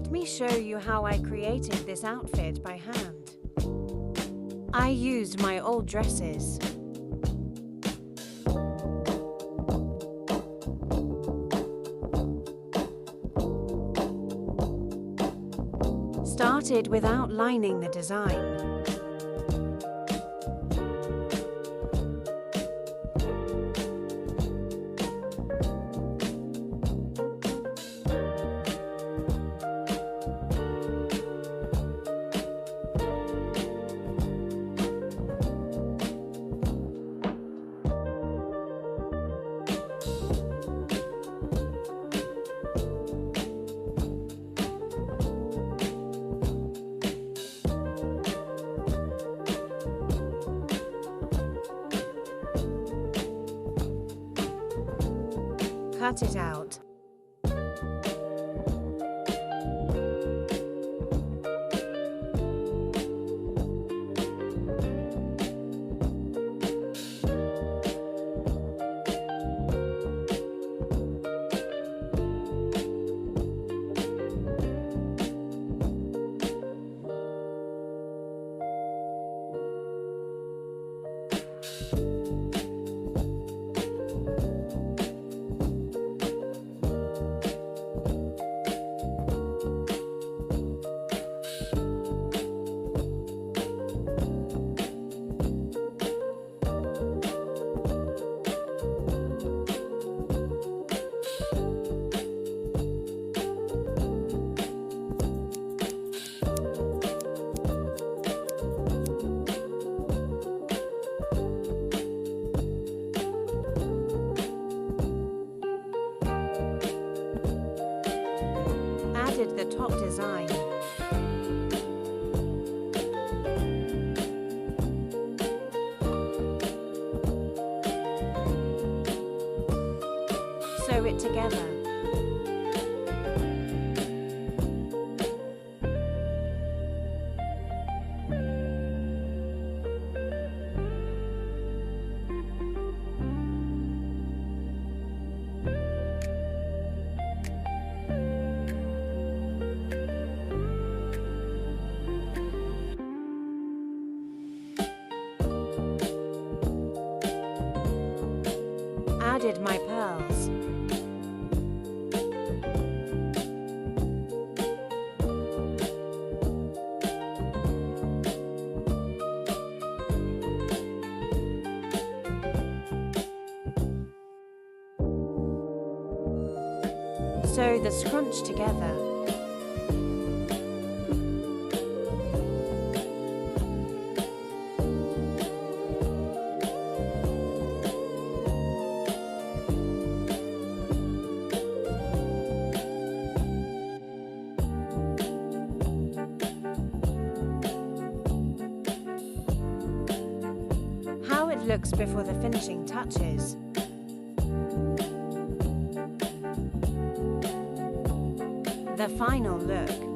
Let me show you how I created this outfit by hand. I used my old dresses. Started with outlining the design. Cut it out. Added the top design. Sew it together. Added my pearls. Sew the scrunch together. How it looks before the finishing touches. The final look.